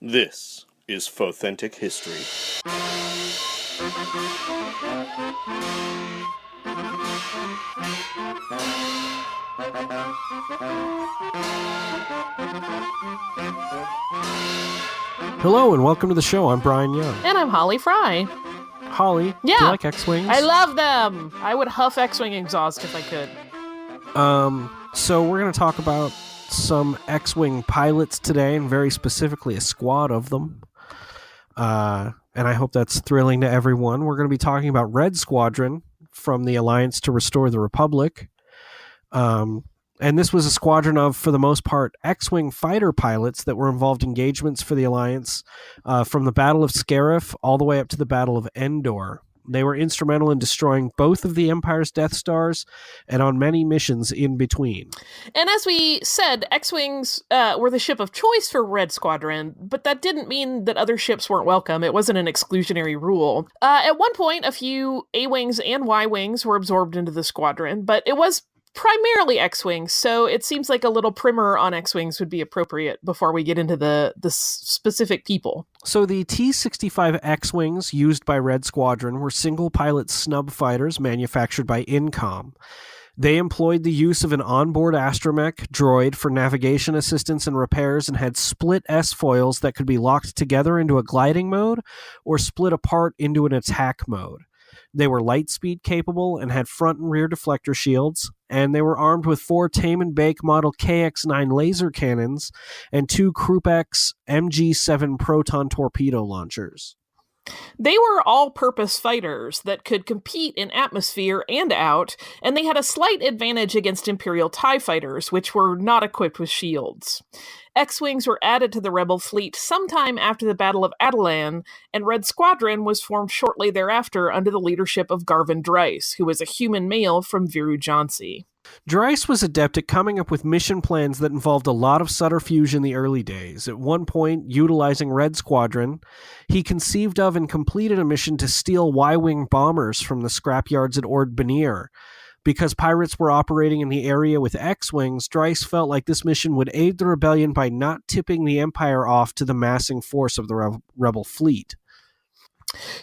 This is Fothentic History. Hello and welcome to the show. I'm Brian Young. And I'm Holly Fry. Holly, Yeah. do you like X-Wings? I love them. I would huff X-Wing exhaust if I could. So we're going to talk about some X-Wing pilots today, and very specifically a squad of them. And I hope that's thrilling to everyone. We're going to be talking about Red Squadron from the Alliance to Restore the Republic. And this was a squadron of, for the most part, X-Wing fighter pilots that were involved in engagements for the Alliance from the Battle of Scariff all the way up to the Battle of Endor. They were instrumental in destroying both of the Empire's Death Stars and on many missions in between. And as we said, X-Wings were the ship of choice for Red Squadron, but that didn't mean that other ships weren't welcome. It wasn't an exclusionary rule. At one point, a few A-Wings and Y-Wings were absorbed into the squadron, but it was primarily X-Wings, so it seems like a little primer on X-Wings would be appropriate before we get into the specific people. So the T-65 X-Wings used by Red Squadron were single-pilot snub fighters manufactured by Incom. They employed the use of an onboard astromech droid for navigation assistance and repairs and had split S-foils that could be locked together into a gliding mode or split apart into an attack mode. They were lightspeed capable and had front and rear deflector shields, and they were armed with 4 Tame and Bake model KX-9 laser cannons and 2 Krupp-X MG-7 proton torpedo launchers. They were all-purpose fighters that could compete in atmosphere and out, and they had a slight advantage against Imperial TIE fighters, which were not equipped with shields. X-Wings were added to the Rebel fleet sometime after the Battle of Atolan, and Red Squadron was formed shortly thereafter under the leadership of Garvin Dryce, who was a human male from Viru Jhansi. Dryce was adept at coming up with mission plans that involved a lot of subterfuge in the early days. At one point, utilizing Red Squadron, he conceived of and completed a mission to steal Y-Wing bombers from the scrapyards at Ord Benir. Because pirates were operating in the area with X-Wings, Dryce felt like this mission would aid the rebellion by not tipping the Empire off to the massing force of the Rebel fleet.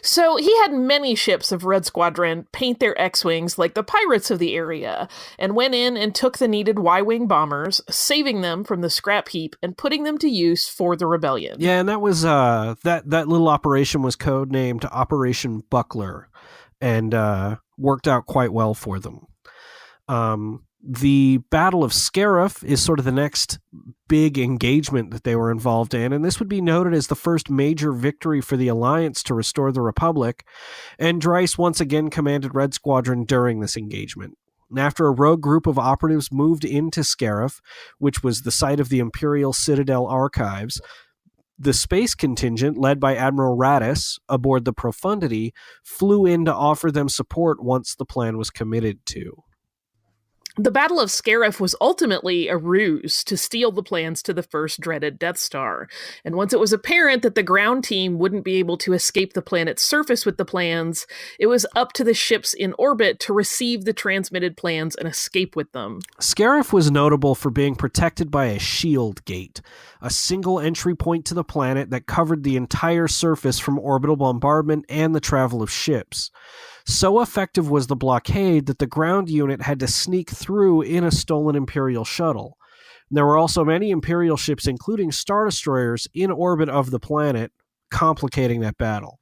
So he had many ships of Red Squadron paint their X-Wings like the pirates of the area, and went in and took the needed Y-Wing bombers, saving them from the scrap heap and putting them to use for the rebellion. Yeah, and that was that little operation was codenamed Operation Buckler, and worked out quite well for them. The Battle of Scariff is sort of the next big engagement that they were involved in, and this would be noted as the first major victory for the Alliance to restore the Republic, and Dryce once again commanded Red Squadron during this engagement. And after a rogue group of operatives moved into Scariff, which was the site of the Imperial Citadel archives, the space contingent, led by Admiral Radis, aboard the Profundity, flew in to offer them support once the plan was committed to. The Battle of Scariff was ultimately a ruse to steal the plans to the first dreaded Death Star, and once it was apparent that the ground team wouldn't be able to escape the planet's surface with the plans, it was up to the ships in orbit to receive the transmitted plans and escape with them. Scariff was notable for being protected by a shield gate, a single entry point to the planet that covered the entire surface from orbital bombardment and the travel of ships. So effective was the blockade that the ground unit had to sneak through in a stolen Imperial shuttle. There were also many Imperial ships, including Star Destroyers, in orbit of the planet, complicating that battle.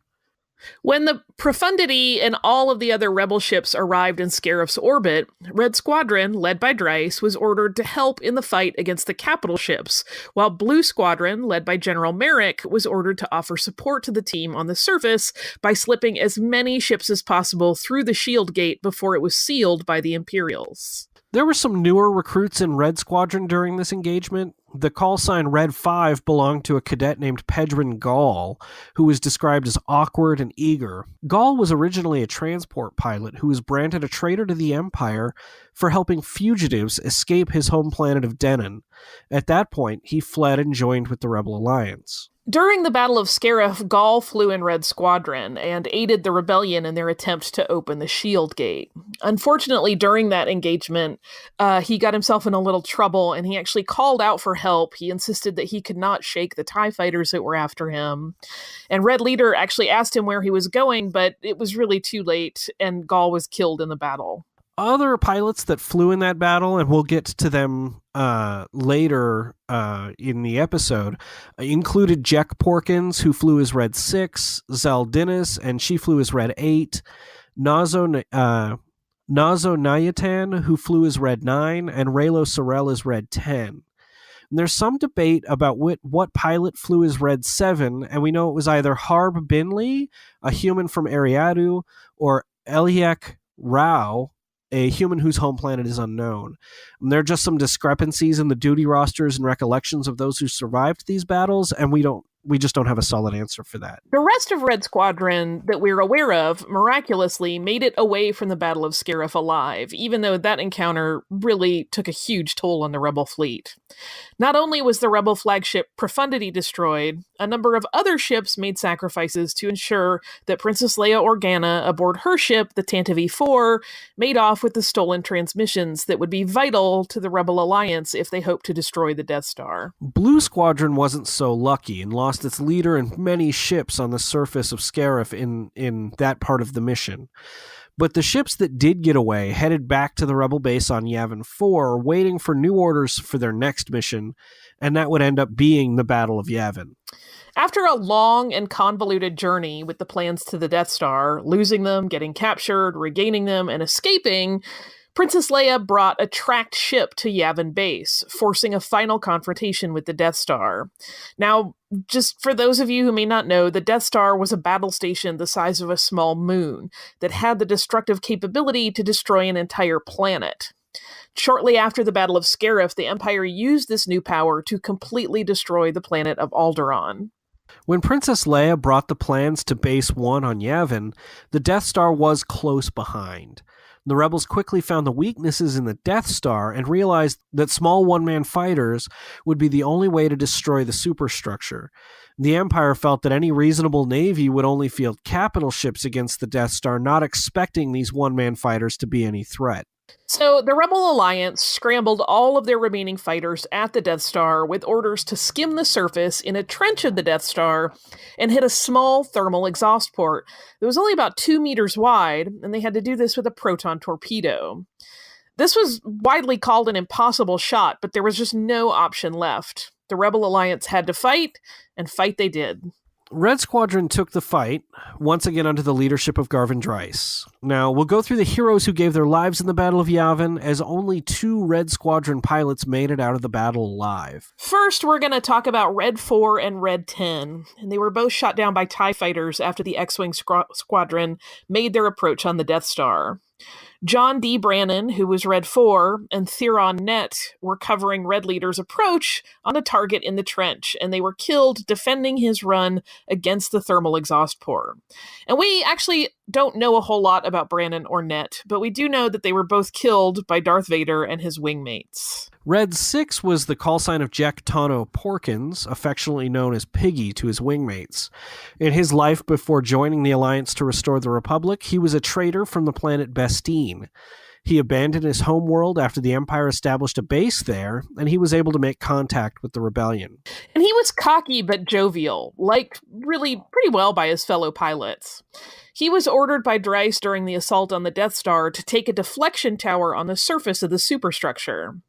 When the Profundity and all of the other Rebel ships arrived in Scariff's orbit, Red Squadron, led by Dryce, was ordered to help in the fight against the capital ships, while Blue Squadron, led by General Merrick, was ordered to offer support to the team on the surface by slipping as many ships as possible through the shield gate before it was sealed by the Imperials. There were some newer recruits in Red Squadron during this engagement. The call sign Red 5 belonged to a cadet named Pedron Gall, who was described as awkward and eager. Gall was originally a transport pilot who was branded a traitor to the Empire for helping fugitives escape his home planet of Denon. At that point, he fled and joined with the Rebel Alliance. During the Battle of Scariff, Gaul flew in Red Squadron and aided the rebellion in their attempt to open the Shield Gate. Unfortunately, during that engagement, he got himself in a little trouble, and he actually called out for help. He insisted that he could not shake the TIE fighters that were after him. And Red Leader actually asked him where he was going, but it was really too late, and Gaul was killed in the battle. Other pilots that flew in that battle, and we'll get to them later in the episode, included Jack Porkins, who flew as Red 6, Zaldinus, and she flew as Red 8, Nazo Nayatan, who flew as Red 9, and Raylo Sorel as Red 10. And there's some debate about what pilot flew as Red 7, and we know it was either Harb Binley, a human from Ariadu, or Eliak Rao, a human whose home planet is unknown. And there are just some discrepancies in the duty rosters and recollections of those who survived these battles, and we just don't have a solid answer for that. The rest of Red Squadron that we're aware of miraculously made it away from the Battle of Scariff alive, even though that encounter really took a huge toll on the Rebel fleet. Not only was the Rebel flagship Profundity destroyed, a number of other ships made sacrifices to ensure that Princess Leia Organa aboard her ship, the Tantive 4, made off with the stolen transmissions that would be vital to the Rebel Alliance if they hoped to destroy the Death Star. Blue Squadron wasn't so lucky and lost its leader and many ships on the surface of Scariff in that part of the mission. But the ships that did get away headed back to the Rebel base on Yavin 4, waiting for new orders for their next mission, and that would end up being the Battle of Yavin. After a long and convoluted journey with the plans to the Death Star, losing them, getting captured, regaining them, and escaping, Princess Leia brought a tracked ship to Yavin Base, forcing a final confrontation with the Death Star. Now, just for those of you who may not know, the Death Star was a battle station the size of a small moon that had the destructive capability to destroy an entire planet. Shortly after the Battle of Scariff, the Empire used this new power to completely destroy the planet of Alderaan. When Princess Leia brought the plans to Base 1 on Yavin, the Death Star was close behind. The rebels quickly found the weaknesses in the Death Star and realized that small one-man fighters would be the only way to destroy the superstructure. The Empire felt that any reasonable navy would only field capital ships against the Death Star, not expecting these one-man fighters to be any threat. So the Rebel Alliance scrambled all of their remaining fighters at the Death Star with orders to skim the surface in a trench of the Death Star and hit a small thermal exhaust port that was only about 2 meters wide, and they had to do this with a proton torpedo. This was widely called an impossible shot, but there was just no option left. The Rebel Alliance had to fight, and fight they did. Red Squadron took the fight, once again under the leadership of Garvin Dryce. Now, we'll go through the heroes who gave their lives in the Battle of Yavin, as only 2 Red Squadron pilots made it out of the battle alive. First, we're going to talk about Red 4 and Red 10, and they were both shot down by TIE fighters after the X-Wing Squadron made their approach on the Death Star. John D. Brannon, who was Red 4, and Theron Nett were covering Red Leader's approach on a target in the trench, and they were killed defending his run against the thermal exhaust port. And we actually don't know a whole lot about Brannon or Nett, but we do know that they were both killed by Darth Vader and his wingmates. Red 6 was the call sign of Jack Tano Porkins, affectionately known as Piggy to his wingmates. In his life before joining the Alliance to restore the Republic, he was a traitor from the planet Bestine. He abandoned his homeworld after the Empire established a base there, and he was able to make contact with the rebellion. And he was cocky but jovial, liked really pretty well by his fellow pilots. He was ordered by Dryce during the assault on the Death Star to take a deflection tower on the surface of the superstructure.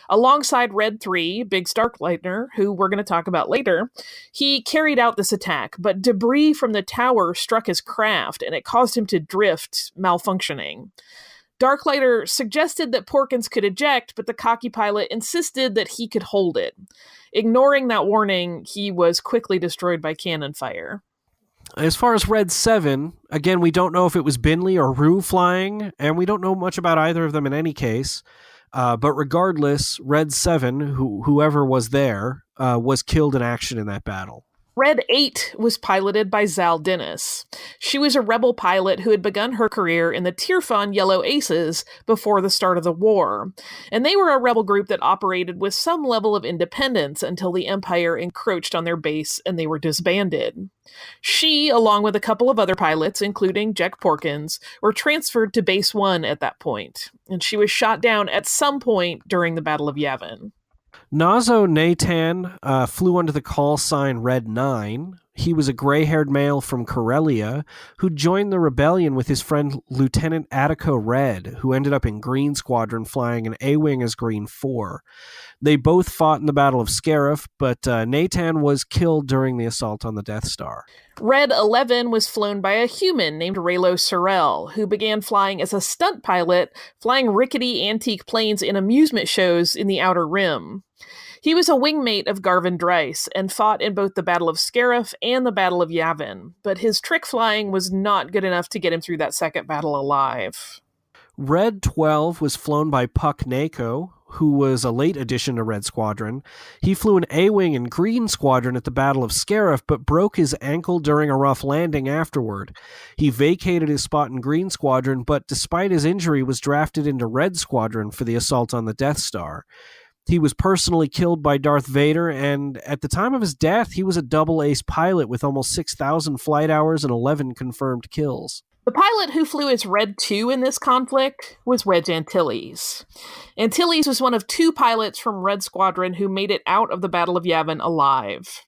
Alongside Red 3, Biggs Darklighter, who we're going to talk about later, he carried out this attack, but debris from the tower struck his craft, and it caused him to drift, malfunctioning. Darklighter suggested that Porkins could eject, but the cocky pilot insisted that he could hold it. Ignoring that warning, he was quickly destroyed by cannon fire. As far as Red 7, again, we don't know if it was Binley or Rue flying, and we don't know much about either of them in any case. But regardless, Red 7, whoever was there, was killed in action in that battle. Red 8 was piloted by Zal Dennis. She was a rebel pilot who had begun her career in the Tirfon Yellow Aces before the start of the war, and they were a rebel group that operated with some level of independence until the Empire encroached on their base and they were disbanded. She, along with a couple of other pilots, including Jack Porkins, were transferred to Base 1 at that point, and she was shot down at some point during the Battle of Yavin. Nazo Natan flew under the call sign Red 9. He was a gray-haired male from Corellia who joined the rebellion with his friend Lieutenant Attico Red, who ended up in Green Squadron flying an A-Wing as Green 4. They both fought in the Battle of Scariff, but Natan was killed during the assault on the Death Star. Red 11 was flown by a human named Raylo Sorrell, who began flying as a stunt pilot, flying rickety antique planes in amusement shows in the Outer Rim. He was a wingmate of Garvin Dryce and fought in both the Battle of Scariff and the Battle of Yavin, but his trick flying was not good enough to get him through that second battle alive. Red 12 was flown by Puck Nako, who was a late addition to Red Squadron. He flew an A-Wing in Green Squadron at the Battle of Scariff, but broke his ankle during a rough landing afterward. He vacated his spot in Green Squadron, but despite his injury was drafted into Red Squadron for the assault on the Death Star. He was personally killed by Darth Vader, and at the time of his death, he was a double-ace pilot with almost 6,000 flight hours and 11 confirmed kills. The pilot who flew as Red 2 in this conflict was Reg Antilles. Antilles was one of 2 pilots from Red Squadron who made it out of the Battle of Yavin alive.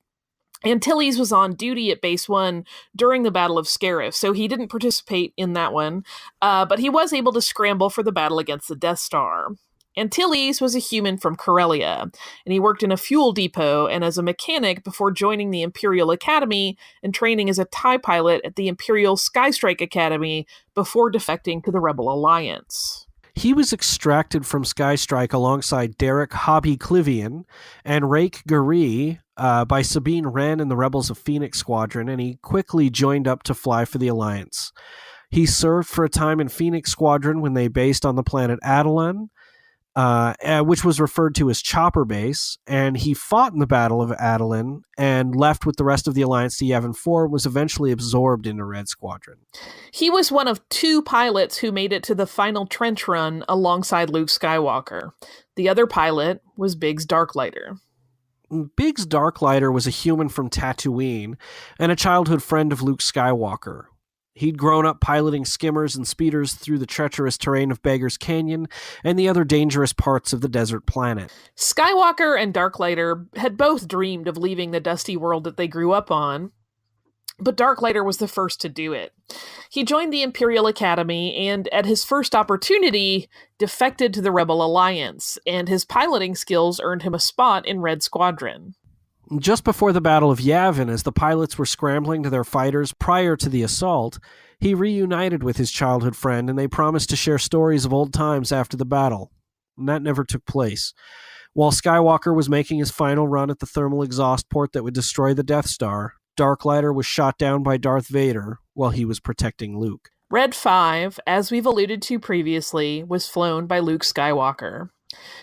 Antilles was on duty at Base 1 during the Battle of Scariff, so he didn't participate in that one, but he was able to scramble for the battle against the Death Star. Antilles was a human from Corellia, and he worked in a fuel depot and as a mechanic before joining the Imperial Academy and training as a TIE pilot at the Imperial Skystrike Academy before defecting to the Rebel Alliance. He was extracted from Skystrike alongside Derek Hobby Clivian and Rake Gary by Sabine Wren and the Rebels of Phoenix Squadron, and he quickly joined up to fly for the Alliance. He served for a time in Phoenix Squadron when they based on the planet Adelan, which was referred to as Chopper Base, and he fought in the Battle of Adelan and left with the rest of the Alliance to Yavin 4, was eventually absorbed into Red Squadron. He was one of 2 pilots who made it to the final trench run alongside Luke Skywalker. The other pilot was Biggs Darklighter. Biggs Darklighter was a human from Tatooine and a childhood friend of Luke Skywalker. He'd grown up piloting skimmers and speeders through the treacherous terrain of Beggar's Canyon and the other dangerous parts of the desert planet. Skywalker and Darklighter had both dreamed of leaving the dusty world that they grew up on, but Darklighter was the first to do it. He joined the Imperial Academy and, at his first opportunity, defected to the Rebel Alliance, and his piloting skills earned him a spot in Red Squadron. Just before the Battle of Yavin, as the pilots were scrambling to their fighters prior to the assault, he reunited with his childhood friend, and they promised to share stories of old times after the battle. And that never took place. While Skywalker was making his final run at the thermal exhaust port that would destroy the Death Star, Darklighter was shot down by Darth Vader while he was protecting Luke. Red 5, as we've alluded to previously, was flown by Luke Skywalker.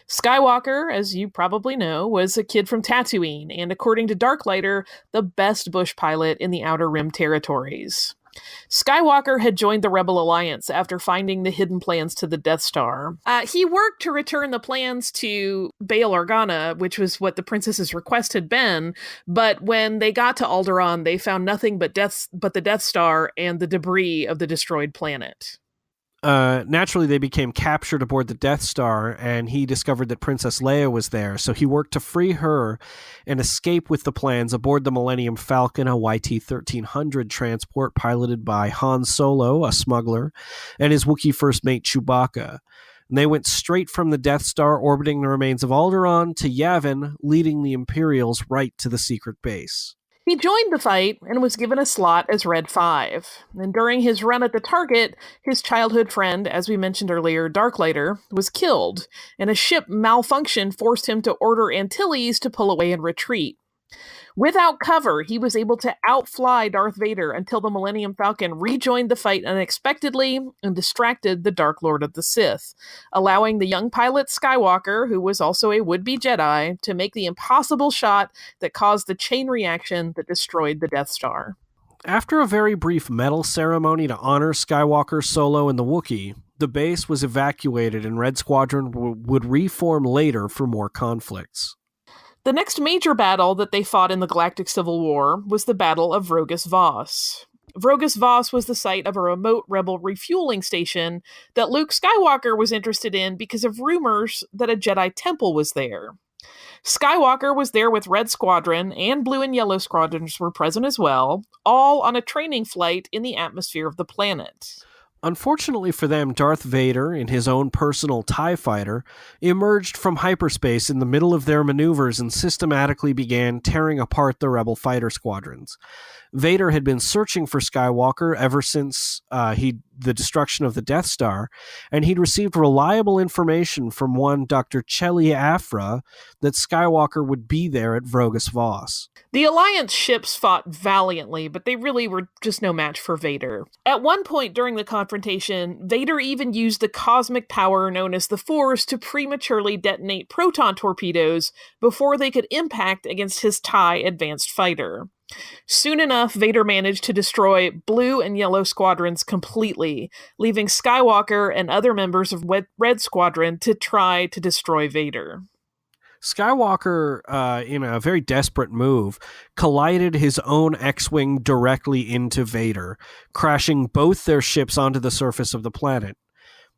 Skywalker, as you probably know, was a kid from Tatooine, and according to Darklighter, the best bush pilot in the Outer Rim territories. Skywalker had joined the Rebel Alliance after finding the hidden plans to the Death Star. He worked to return the plans to Bail Organa, which was what the princess's request had been, but when they got to Alderaan, they found nothing but the Death Star and the debris of the destroyed planet. Naturally, they became captured aboard the Death Star, and he discovered that Princess Leia was there, so he worked to free her and escape with the plans aboard the Millennium Falcon, a YT-1300 transport piloted by Han Solo, a smuggler, and his Wookiee first mate Chewbacca. And they went straight from the Death Star, orbiting the remains of Alderaan, to Yavin, leading the Imperials right to the secret base. He joined the fight and was given a slot as Red 5. And during his run at the target, his childhood friend, as we mentioned earlier, Darklighter, was killed, and a ship malfunction forced him to order Antilles to pull away and retreat. Without cover, he was able to outfly Darth Vader until the Millennium Falcon rejoined the fight unexpectedly and distracted the Dark Lord of the Sith, allowing the young pilot Skywalker, who was also a would-be Jedi, to make the impossible shot that caused the chain reaction that destroyed the Death Star. After a very brief medal ceremony to honor Skywalker, Solo, and the Wookiee, the base was evacuated and Red Squadron would reform later for more conflicts. The next major battle that they fought in the Galactic Civil War was the Battle of Rogas Vos. Rogas Vos was the site of a remote rebel refueling station that Luke Skywalker was interested in because of rumors that a Jedi temple was there. Skywalker was there with Red Squadron, and Blue and Yellow Squadrons were present as well, all on a training flight in the atmosphere of the planet. Unfortunately for them, Darth Vader, in his own personal TIE fighter, emerged from hyperspace in the middle of their maneuvers and systematically began tearing apart the rebel fighter squadrons. Vader had been searching for Skywalker ever since the destruction of the Death Star, and he'd received reliable information from one Dr. Chelly Afra that Skywalker would be there at Rogas Vos. The Alliance ships fought valiantly, but they really were just no match for Vader. At one point during the confrontation, Vader even used the cosmic power known as the Force to prematurely detonate proton torpedoes before they could impact against his TIE advanced fighter. Soon enough, Vader managed to destroy Blue and Yellow Squadrons completely, leaving Skywalker and other members of Red Squadron to try to destroy Vader. Skywalker, in a very desperate move, collided his own X-Wing directly into Vader, crashing both their ships onto the surface of the planet.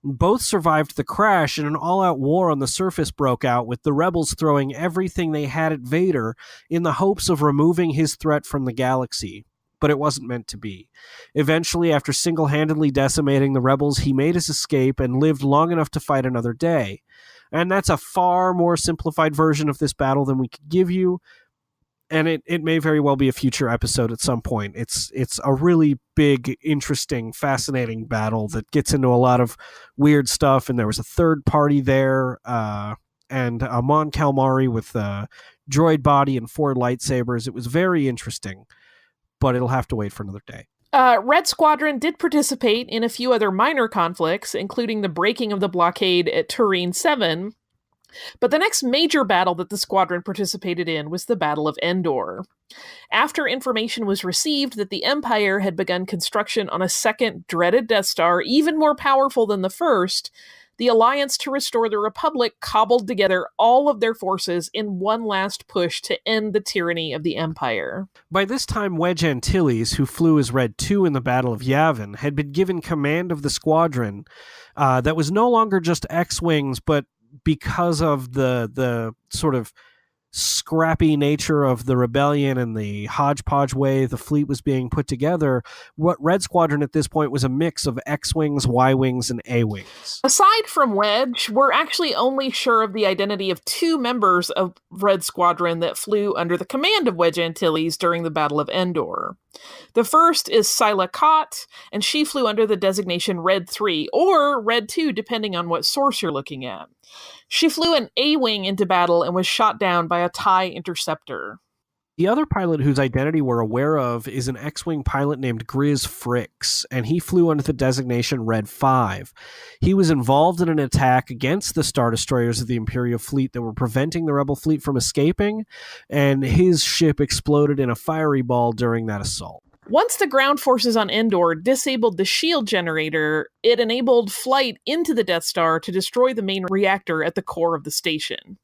Both survived the crash, and an all-out war on the surface broke out, with the rebels throwing everything they had at Vader in the hopes of removing his threat from the galaxy. But it wasn't meant to be. Eventually, after single-handedly decimating the rebels, he made his escape and lived long enough to fight another day. And that's a far more simplified version of this battle than we could give you, and it may very well be a future episode at some point. It's a really big, interesting, fascinating battle that gets into a lot of weird stuff, and there was a third party there, and a Mon Calamari with a droid body and 4 lightsabers. It was very interesting, but it'll have to wait for another day. Red Squadron did participate in a few other minor conflicts, including the breaking of the blockade at Tureen 7, but the next major battle that the squadron participated in was the Battle of Endor. After information was received that the Empire had begun construction on a second dreaded Death Star, even more powerful than the first, the Alliance to restore the Republic cobbled together all of their forces in one last push to end the tyranny of the Empire. By this time, Wedge Antilles, who flew as Red 2 in the Battle of Yavin, had been given command of the squadron that was no longer just X-Wings, but because of the sort of scrappy nature of the rebellion and the hodgepodge way the fleet was being put together, what Red Squadron at this point was a mix of X-Wings, Y-Wings, and A-Wings. Aside from Wedge, we're actually only sure of the identity of 2 members of Red Squadron that flew under the command of Wedge Antilles during the Battle of Endor. The first is Sila Kott, and she flew under the designation Red 3, or Red 2, depending on what source you're looking at. She flew an A-Wing into battle and was shot down by a TIE interceptor. The other pilot whose identity we're aware of is an X-Wing pilot named Grizz Fricks, and he flew under the designation Red 5. He was involved in an attack against the Star Destroyers of the Imperial fleet that were preventing the Rebel fleet from escaping, and his ship exploded in a fiery ball during that assault. Once the ground forces on Endor disabled the shield generator, it enabled flight into the Death Star to destroy the main reactor at the core of the station.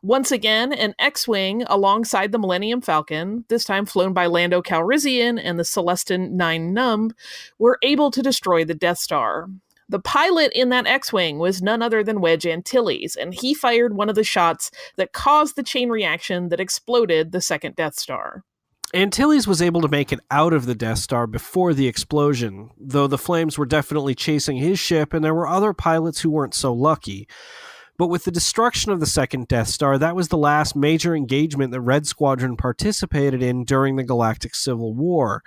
Once again, an X-Wing alongside the Millennium Falcon, this time flown by Lando Calrissian and the Celestin 9 Numb, were able to destroy the Death Star. The pilot in that X-Wing was none other than Wedge Antilles, and he fired one of the shots that caused the chain reaction that exploded the second Death Star. Antilles was able to make it out of the Death Star before the explosion, though the flames were definitely chasing his ship, and there were other pilots who weren't so lucky. But with the destruction of the second Death Star, that was the last major engagement that Red Squadron participated in during the Galactic Civil War.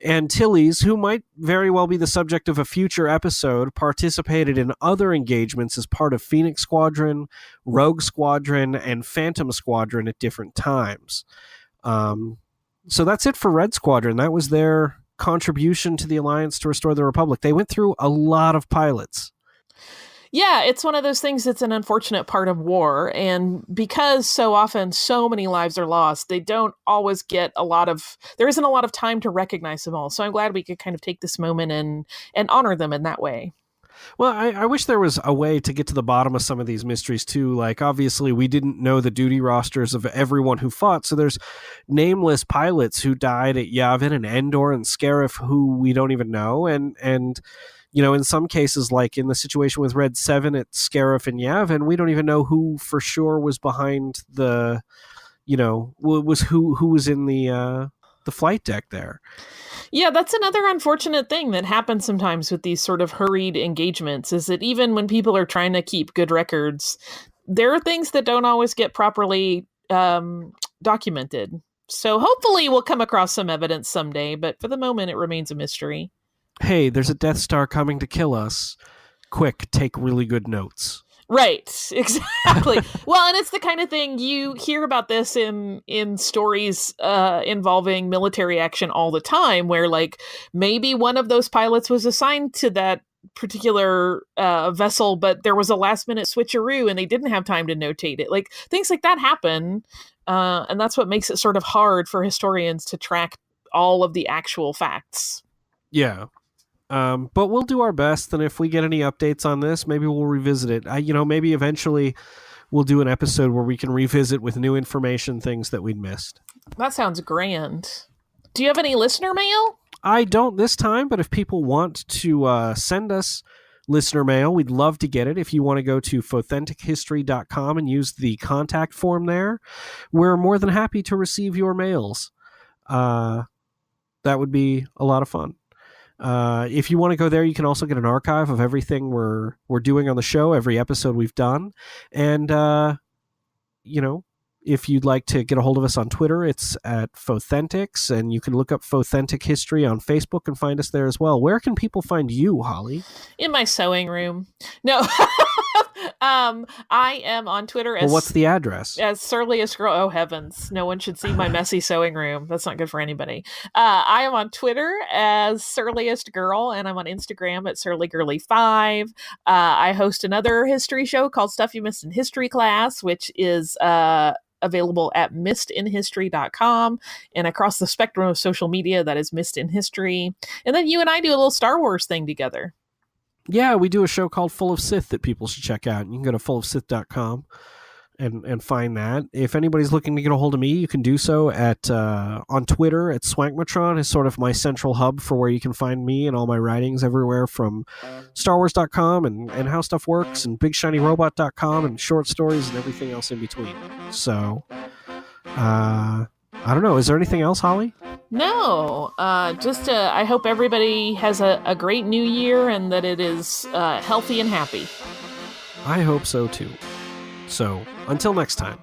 Antilles, who might very well be the subject of a future episode, participated in other engagements as part of Phoenix Squadron, Rogue Squadron, and Phantom Squadron at different times. So that's it for Red Squadron. That was their contribution to the Alliance to restore the Republic. They went through a lot of pilots. Yeah, it's one of those things that's an unfortunate part of war. And because so often so many lives are lost, they don't always get there isn't a lot of time to recognize them all. So I'm glad we could kind of take this moment and honor them in that way. Well, I wish there was a way to get to the bottom of some of these mysteries too. Like, obviously, we didn't know the duty rosters of everyone who fought, so there's nameless pilots who died at Yavin and Endor and Scariff who we don't even know, and in some cases, like in the situation with Red 7 at Scariff and Yavin, we don't even know who for sure was behind who was in the flight deck there. Yeah, that's another unfortunate thing that happens sometimes with these sort of hurried engagements, is that even when people are trying to keep good records, there are things that don't always get properly documented. So hopefully we'll come across some evidence someday, but for the moment it remains a mystery. Hey, there's a Death Star coming to kill us. Quick, take really good notes. Right, exactly. Well, and it's the kind of thing you hear about this in stories involving military action all the time, where like maybe one of those pilots was assigned to that particular vessel, but there was a last minute switcheroo and they didn't have time to notate it. Like things like that happen, and that's what makes it sort of hard for historians to track all of the actual facts. Yeah. But we'll do our best, and if we get any updates on this, maybe we'll revisit it. Maybe eventually we'll do an episode where we can revisit with new information, things that we'd missed. That sounds grand. Do you have any listener mail? I don't this time, but if people want to send us listener mail, we'd love to get it. If you want to go to fauthentichistory.com and use the contact form there, we're more than happy to receive your mails. That would be a lot of fun. If you want to go there, you can also get an archive of everything we're doing on the show, every episode we've done. And, if you'd like to get a hold of us on Twitter, it's at Fauthentics, and you can look up Fauthentic History on Facebook and find us there as well. Where can people find you, Holly? In my sewing room. No. I am on Twitter as... Well, what's the address? As Surliest Girl. Oh, heavens. No one should see my messy sewing room. That's not good for anybody. I am on Twitter as Surliest Girl, and I'm on Instagram at SurlyGirly5. I host another history show called Stuff You Missed in History Class, which is available at missedinhistory.com, and across the spectrum of social media, that is Missed in History. And then you and I do a little Star Wars thing together. Yeah, we do a show called Full of Sith that people should check out. You can go to fullofsith.com and find that. If anybody's looking to get a hold of me, you can do so at on Twitter at Swankmatron is sort of my central hub for where you can find me and all my writings everywhere from StarWars.com and How Stuff Works and BigShinyRobot.com and short stories and everything else in between. So, I don't know. Is there anything else, Holly? No, just I hope everybody has a great new year and that it is healthy and happy. I hope so too. So, until next time.